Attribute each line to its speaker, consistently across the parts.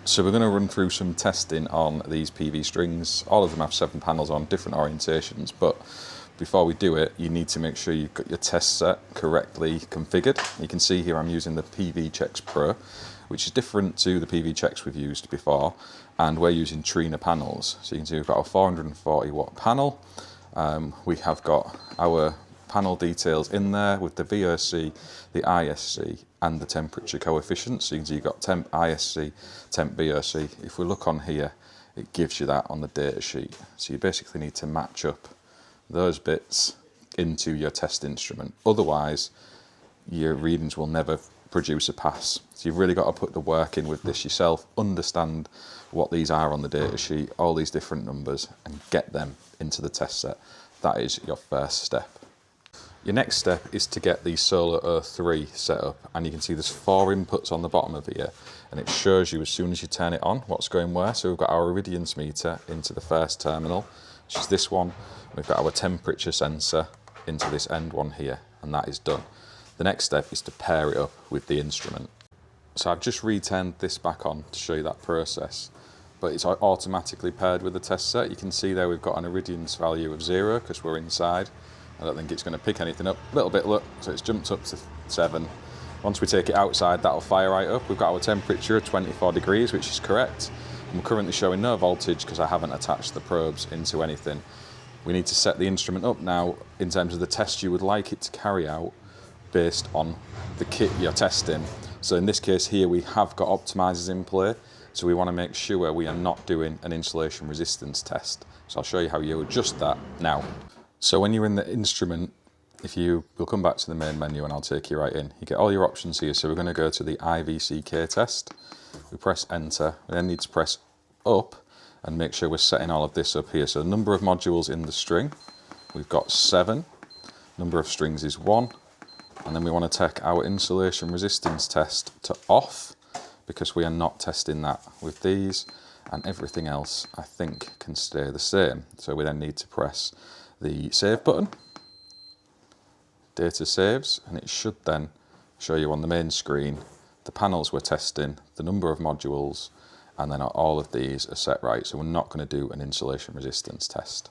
Speaker 1: So we're going to run through some testing on these PV strings. All of them have 7 panels on different orientations, but before we do it, you need to make sure you've got your test set correctly configured. You can see here I'm using the PVCheckS Pro, which is different to the PVCheckS we've used before, and we're using Trina panels. So you can see we've got a 440 watt panel. We have got our panel details in there with the VOC, the ISC and the temperature coefficient. So you can see you've got temp ISC, temp VOC. If we look on here, it gives you that on the data sheet. So you basically need to match up those bits into your test instrument. Otherwise, your readings will never produce a pass. So you've really got to put the work in with this yourself, understand what these are on the data sheet, all these different numbers, and get them into the test set. That is your first step. Your next step is to get the Solar 03 set up, and you can see there's 4 inputs on the bottom of here, and it shows you as soon as you turn it on what's going where. So we've got our Irradiance meter into the first terminal, which is this one. We've got our temperature sensor into this end one here, and that is done. The next step is to pair it up with the instrument. So I've just returned this back on to show you that process, but it's automatically paired with the test set. You can see there we've got an Irradiance value of 0 because we're inside. I don't think it's going to pick anything up. A little bit, look, so it's jumped up to 7. Once we take it outside, that'll fire right up. We've got our temperature of 24 degrees, which is correct. I'm currently showing no voltage because I haven't attached the probes into anything. We need to set the instrument up now in terms of the test you would like it to carry out based on the kit you're testing. So in this case here, we have got optimizers in play. So we want to make sure we are not doing an insulation resistance test. So I'll show you how you adjust that now. So when you're in the instrument, we'll come back to the main menu and I'll take you right in. You get all your options here. So we're going to go to the IVCK test. We press enter. We then need to press up and make sure we're setting all of this up here. So the number of modules in the string, we've got 7. Number of strings is 1. And then we want to take our insulation resistance test to off because we are not testing that with these, and everything else I think can stay the same. So we then need to press the save button. Data saves, and it should then show you on the main screen the panels we're testing, the number of modules, and then all of these are set right. So we're not going to do an insulation resistance test.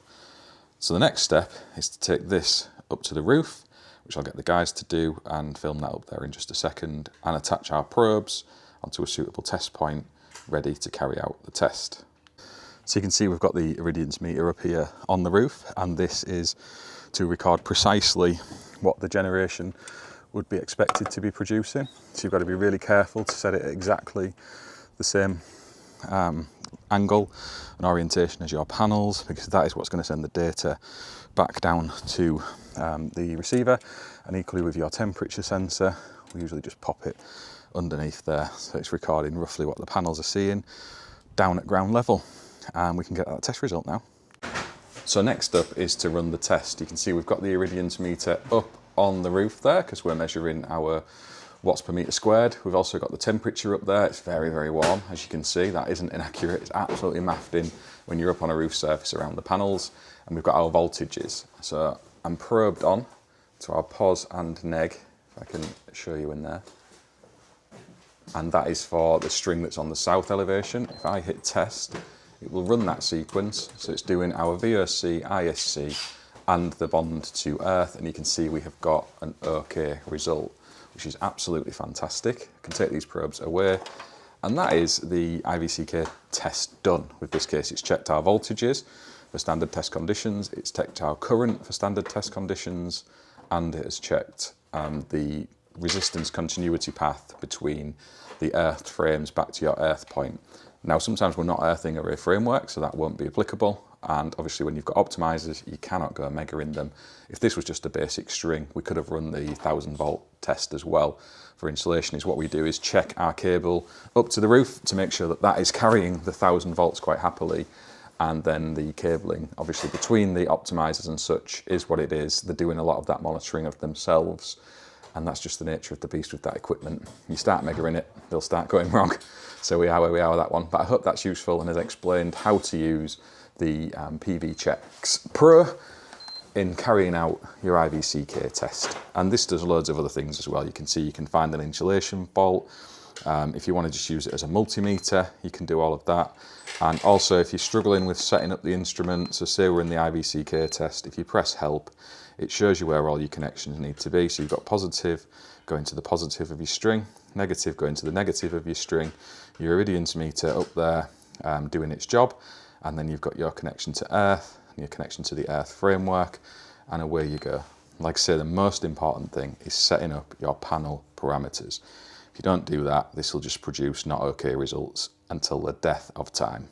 Speaker 1: So the next step is to take this up to the roof, which I'll get the guys to do and film that up there in just a second, and attach our probes onto a suitable test point, ready to carry out the test. So you can see we've got the Irradiance meter up here on the roof, and this is to record precisely what the generation would be expected to be producing. So you've got to be really careful to set it at exactly the same angle and orientation as your panels, because that is what's going to send the data back down to the receiver. And equally with your temperature sensor, we usually just pop it underneath there, so it's recording roughly what the panels are seeing down at ground level, and we can get that test result now. So next up is to run the test. You can see we've got the Irradiance meter up on the roof there because we're measuring our watts per meter squared. We've also got the temperature up there. It's very, very warm, as you can see. That isn't inaccurate. It's absolutely mapped in when you're up on a roof surface around the panels. And we've got our voltages. So I'm probed on to our pos and neg, if I can show you in there. And that is for the string that's on the south elevation. If I hit test, it will run that sequence. So it's doing our VOC, ISC, and the bond to earth. And you can see we have got an okay result, which is absolutely fantastic. I can take these probes away. And that is the IVCK test done. With this case, it's checked our voltages for standard test conditions. It's checked our current for standard test conditions. And it has checked the resistance continuity path between the earthed frames back to your earth point. Now, sometimes we're not earthing array framework, so that won't be applicable. And obviously when you've got optimizers, you cannot go mega in them. If this was just a basic string, we could have run the 1000 volt test as well. For insulation, is what we do is check our cable up to the roof to make sure that that is carrying the 1000 volts quite happily. And then the cabling, obviously between the optimizers and such, is what it is. They're doing a lot of that monitoring of themselves. And that's just the nature of the beast with that equipment. You start measuring it, they'll start going wrong. So we are where we are with that one. But I hope that's useful and has explained how to use the PVCheckS Pro in carrying out your IVCK test. And this does loads of other things as well. You can see you can find an insulation fault, If you want to just use it as a multimeter, you can do all of that. And also, if you're struggling with setting up the instrument, so say we're in the IVCK test, if you press help, it shows you where all your connections need to be. So you've got positive going to the positive of your string, negative going to the negative of your string, your Irradiance meter up there doing its job, and then you've got your connection to earth, and your connection to the earth framework, and away you go. Like I say, the most important thing is setting up your panel parameters. If you don't do that, this will just produce not okay results until the death of time.